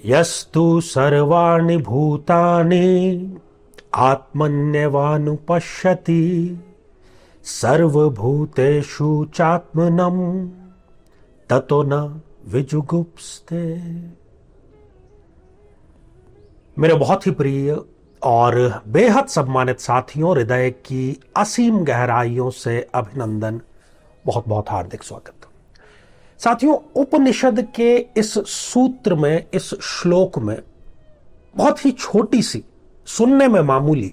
यस्तु सर्वाणि भूतानि आत्मन्यवानुपश्यति सर्वभूतेषु चात्मनं ततो न विजुगुप्सते। मेरे बहुत ही प्रिय और बेहद सम्मानित साथियों, हृदय की असीम गहराइयों से अभिनंदन, बहुत बहुत हार्दिक स्वागत। साथियों, उपनिषद के इस सूत्र में, इस श्लोक में बहुत ही छोटी सी, सुनने में मामूली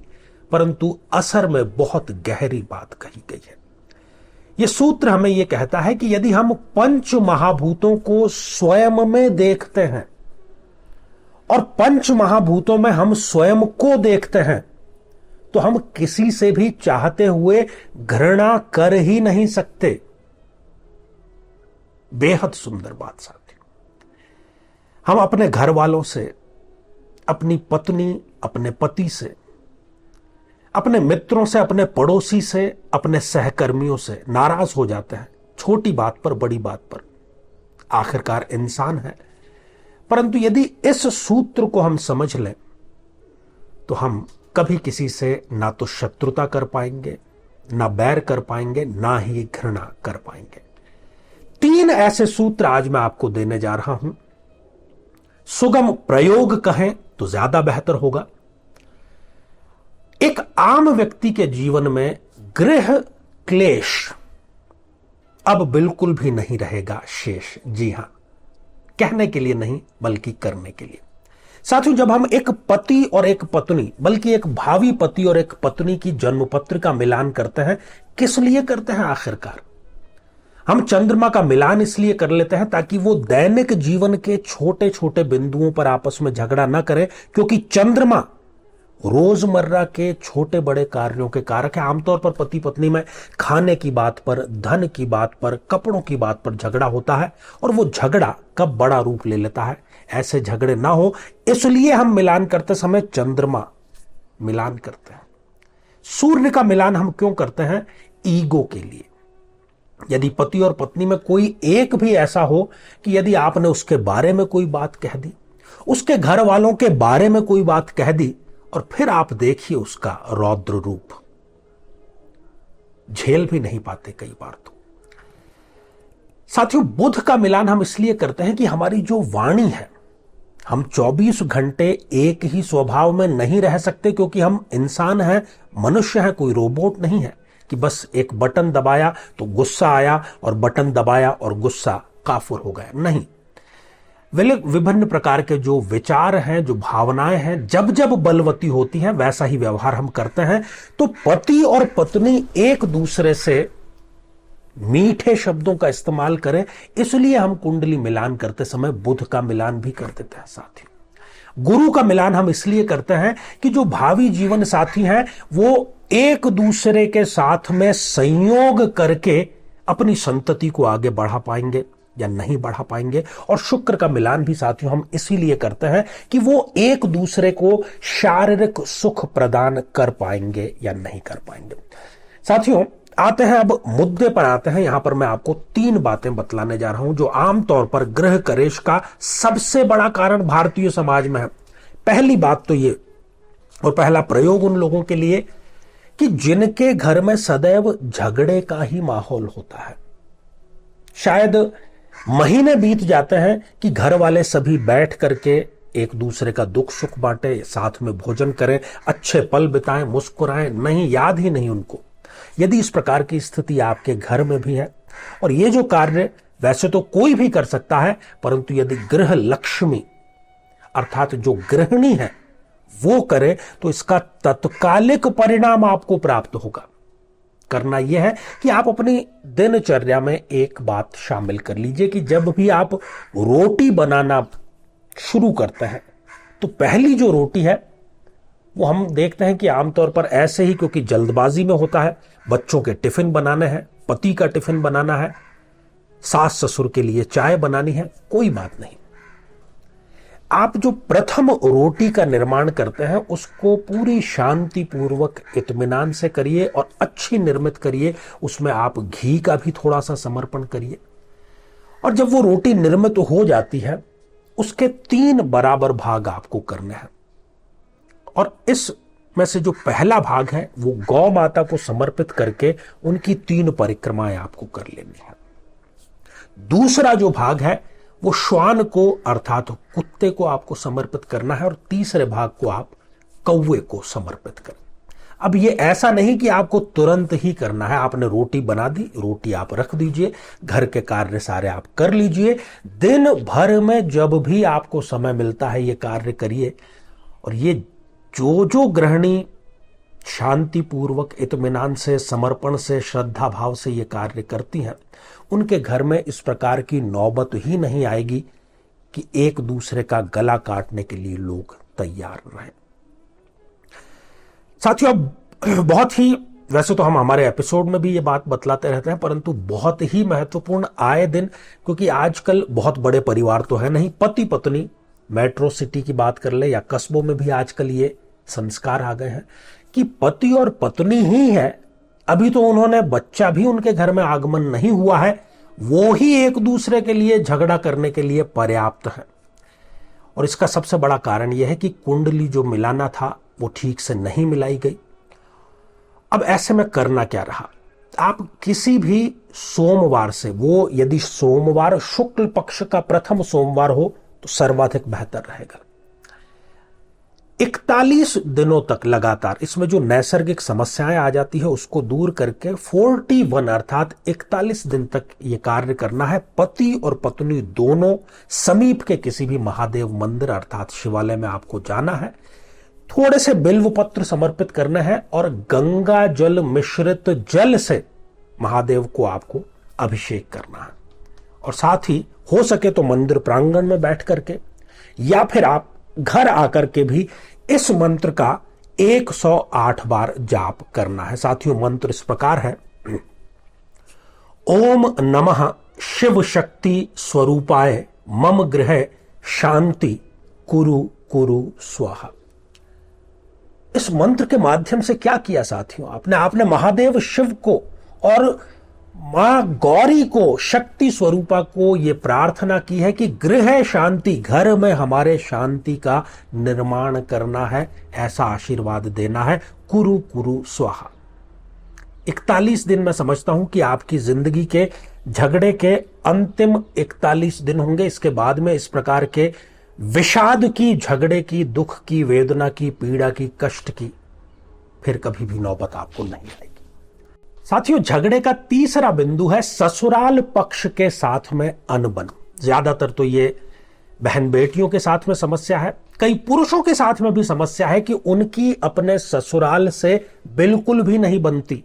परंतु असर में बहुत गहरी बात कही गई है। यह सूत्र हमें यह कहता है कि यदि हम पंच महाभूतों को स्वयं में देखते हैं और पंच महाभूतों में हम स्वयं को देखते हैं तो हम किसी से भी चाहते हुए घृणा कर ही नहीं सकते। बेहद सुंदर बात साथी। हम अपने घर वालों से, अपनी पत्नी, अपने पति से, अपने मित्रों से, अपने पड़ोसी से, अपने सहकर्मियों से नाराज हो जाते हैं, छोटी बात पर, बड़ी बात पर। आखिरकार इंसान है। परंतु यदि इस सूत्र को हम समझ लें तो हम कभी किसी से ना तो शत्रुता कर पाएंगे, ना बैर कर पाएंगे, ना ही घृणा कर पाएंगे। 3 ऐसे सूत्र आज मैं आपको देने जा रहा हूं। सुगम प्रयोग कहें तो ज्यादा बेहतर होगा। एक आम व्यक्ति के जीवन में गृह क्लेश अब बिल्कुल भी नहीं रहेगा शेष। जी हां, कहने के लिए नहीं बल्कि करने के लिए। साथियों, जब हम एक पति और एक पत्नी, बल्कि एक भावी पति और एक पत्नी की जन्मपत्र का मिलान करते हैं, किस लिए करते हैं आखिरकार? हम चंद्रमा का मिलान इसलिए कर लेते हैं ताकि वो दैनिक जीवन के छोटे छोटे बिंदुओं पर आपस में झगड़ा ना करे, क्योंकि चंद्रमा रोजमर्रा के छोटे बड़े कार्यों के कारक है। आमतौर पर पति पत्नी में खाने की बात पर, धन की बात पर, कपड़ों की बात पर झगड़ा होता है और वो झगड़ा कब बड़ा रूप ले लेता है। ऐसे झगड़े ना हो इसलिए हम मिलान करते समय चंद्रमा मिलान करते हैं। सूर्य का मिलान हम क्यों करते हैं? ईगो के लिए। यदि पति और पत्नी में कोई एक भी ऐसा हो कि यदि आपने उसके बारे में कोई बात कह दी, उसके घर वालों के बारे में कोई बात कह दी, और फिर आप देखिए उसका रौद्र रूप, झेल भी नहीं पाते कई बार तो। साथियों, बुध का मिलान हम इसलिए करते हैं कि हमारी जो वाणी है, हम 24 घंटे एक ही स्वभाव में नहीं रह सकते, क्योंकि हम इंसान हैं, मनुष्य हैं, कोई रोबोट नहीं है कि बस एक बटन दबाया तो गुस्सा आया और बटन दबाया और गुस्सा काफुर हो गया। नहीं, विभिन्न प्रकार के जो विचार हैं, जो भावनाएं हैं, जब जब बलवती होती हैं वैसा ही व्यवहार हम करते हैं। तो पति और पत्नी एक दूसरे से मीठे शब्दों का इस्तेमाल करें, इसलिए हम कुंडली मिलान करते समय बुध का मिलान भी कर देते हैं। साथी, गुरु का मिलान हम इसलिए करते हैं कि जो भावी जीवन साथी हैं वो एक दूसरे के साथ में संयोग करके अपनी संतति को आगे बढ़ा पाएंगे या नहीं बढ़ा पाएंगे। और शुक्र का मिलान भी साथियों हम इसीलिए करते हैं कि वो एक दूसरे को शारीरिक सुख प्रदान कर पाएंगे या नहीं कर पाएंगे। साथियों, आते हैं अब मुद्दे पर आते हैं। यहां पर मैं आपको 3 बातें बतलाने जा रहा हूं जो आमतौर पर गृह कलेश का सबसे बड़ा कारण भारतीय समाज में है। पहली बात तो ये, और पहला प्रयोग उन लोगों के लिए कि जिनके घर में सदैव झगड़े का ही माहौल होता है। शायद महीने बीत जाते हैं कि घर वाले सभी बैठ करके एक दूसरे का दुख सुख बांटे, साथ में भोजन करें, अच्छे पल बिताएं, मुस्कुराएं, नहीं, याद ही नहीं उनको। यदि इस प्रकार की स्थिति आपके घर में भी है, और ये जो कार्य वैसे तो कोई भी कर सकता है, परंतु यदि गृह लक्ष्मी अर्थात जो गृहिणी है वो करे तो इसका तत्कालिक परिणाम आपको प्राप्त होगा। करना यह है कि आप अपनी दिनचर्या में एक बात शामिल कर लीजिए कि जब भी आप रोटी बनाना शुरू करते हैं तो पहली जो रोटी है वो हम देखते हैं कि आमतौर पर ऐसे ही, क्योंकि जल्दबाजी में होता है, बच्चों के टिफिन बनाने हैं, पति का टिफिन बनाना है, सास ससुर के लिए चाय बनानी है, कोई बात नहीं। आप जो प्रथम रोटी का निर्माण करते हैं उसको पूरी शांति पूर्वक इत्मीनान से करिए और अच्छी निर्मित करिए। उसमें आप घी का भी थोड़ा सा समर्पण करिए। और जब वो रोटी निर्मित हो जाती है उसके 3 बराबर भाग आपको करने हैं। और इस में से जो पहला भाग है वो गौ माता को समर्पित करके उनकी 3 परिक्रमाएं आपको कर लेनी है। दूसरा जो भाग है वो श्वान को अर्थात कुत्ते को आपको समर्पित करना है और तीसरे भाग को आप कौवे को समर्पित करें। अब ये ऐसा नहीं कि आपको तुरंत ही करना है। आपने रोटी बना दी, रोटी आप रख दीजिए, घर के कार्य सारे आप कर लीजिए, दिन भर में जब भी आपको समय मिलता है ये कार्य करिए। और ये जो गृहिणी शांतिपूर्वक, इत्मीनान से, समर्पण से, श्रद्धा भाव से ये कार्य करती हैं, उनके घर में इस प्रकार की नौबत ही नहीं आएगी कि एक दूसरे का गला काटने के लिए लोग तैयार रहें। साथियों, अब बहुत ही, वैसे तो हम हमारे एपिसोड में भी ये बात बतलाते रहते हैं, परंतु बहुत ही महत्वपूर्ण आए दिन, क्योंकि आजकल बहुत बड़े परिवार तो है नहीं, पति पत्नी, मेट्रो सिटी की बात कर ले या कस्बों में भी आजकल ये संस्कार आ गए हैं कि पति और पत्नी ही है, अभी तो उन्होंने बच्चा भी उनके घर में आगमन नहीं हुआ है, वो ही एक दूसरे के लिए झगड़ा करने के लिए पर्याप्त है। और इसका सबसे बड़ा कारण यह है कि कुंडली जो मिलाना था वो ठीक से नहीं मिलाई गई। अब ऐसे में करना क्या रहा, आप किसी भी सोमवार से, वो यदि सोमवार शुक्ल पक्ष का प्रथम सोमवार हो तो सर्वाधिक बेहतर रहेगा। 41 दिनों तक लगातार इसमें जो नैसर्गिक समस्याएं आ जाती है उसको दूर करके 41 अर्थात 41 दिन तक ये कार्य करना है। पति और पत्नी दोनों समीप के किसी भी महादेव मंदिर अर्थात शिवालय में आपको जाना है, थोड़े से बिल्व पत्र समर्पित करने हैं और गंगा जल मिश्रित जल से महादेव को आपको अभिषेक करना है। और साथ ही हो सके तो मंदिर प्रांगण में बैठ करके या फिर आप घर आकर के भी इस मंत्र का 108 बार जाप करना है। साथियों, मंत्र इस प्रकार है, ओम नमः शिव शक्ति स्वरूपाय मम गृहे शांति कुरु कुरु स्वाहा। इस मंत्र के माध्यम से क्या किया साथियों, आपने महादेव शिव को और मां गौरी को, शक्ति स्वरूपा को यह प्रार्थना की है कि गृह शांति, घर में हमारे शांति का निर्माण करना है, ऐसा आशीर्वाद देना है। कुरु कुरु स्वाहा। 41 दिन मैं समझता हूं कि आपकी जिंदगी के झगड़े के अंतिम 41 दिन होंगे। इसके बाद में इस प्रकार के विषाद की, झगड़े की, दुख की, वेदना की, पीड़ा की, कष्ट की फिर कभी भी नौबत आपको नहीं आएगी। साथियों, झगड़े का तीसरा बिंदु है ससुराल पक्ष के साथ में अनबन। ज्यादातर तो ये बहन बेटियों के साथ में समस्या है, कई पुरुषों के साथ में भी समस्या है कि उनकी अपने ससुराल से बिल्कुल भी नहीं बनती,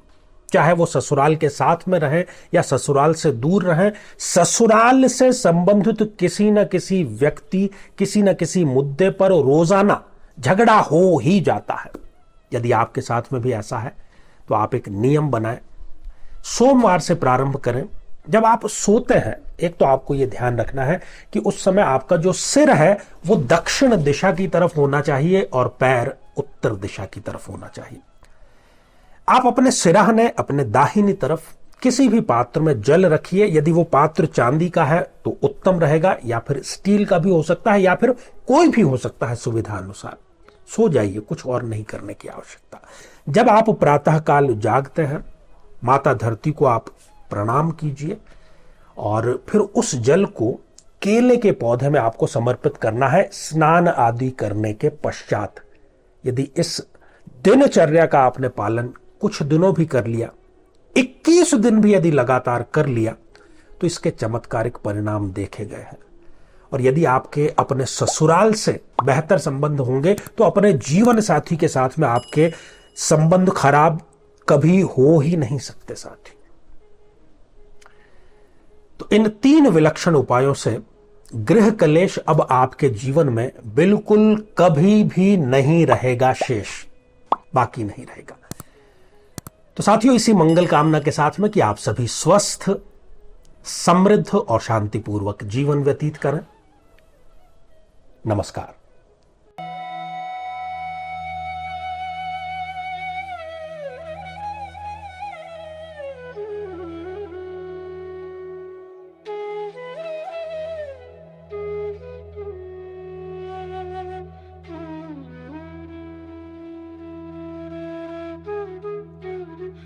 चाहे वो ससुराल के साथ में रहें या ससुराल से दूर रहें। ससुराल से संबंधित किसी न किसी व्यक्ति, किसी न किसी मुद्दे पर रोजाना झगड़ा हो ही जाता है। यदि आपके साथ में भी ऐसा है तो आप एक नियम बनाएं, सोमवार से प्रारंभ करें। जब आप सोते हैं, एक तो आपको यह ध्यान रखना है कि उस समय आपका जो सिर है वो दक्षिण दिशा की तरफ होना चाहिए और पैर उत्तर दिशा की तरफ होना चाहिए। आप अपने सिरहाने, अपने दाहिनी तरफ किसी भी पात्र में जल रखिए। यदि वो पात्र चांदी का है तो उत्तम रहेगा, या फिर स्टील का भी हो सकता है, या फिर कोई भी हो सकता है सुविधा अनुसार। सो जाइए, कुछ और नहीं करने की आवश्यकता। जब आप प्रातःकाल जागते हैं, माता धरती को आप प्रणाम कीजिए और फिर उस जल को केले के पौधे में आपको समर्पित करना है स्नान आदि करने के पश्चात। यदि इस दिनचर्या का आपने पालन कुछ दिनों भी कर लिया, 21 दिन भी यदि लगातार कर लिया, तो इसके चमत्कारिक परिणाम देखे गए हैं। और यदि आपके अपने ससुराल से बेहतर संबंध होंगे तो अपने जीवन साथी के साथ में आपके संबंध खराब कभी हो ही नहीं सकते साथी। तो इन 3 विलक्षण उपायों से गृह कलेश अब आपके जीवन में बिल्कुल कभी भी नहीं रहेगा शेष, बाकी नहीं रहेगा। तो साथियों, इसी मंगल कामना के साथ में कि आप सभी स्वस्थ, समृद्ध और शांतिपूर्वक जीवन व्यतीत करें। नमस्कार।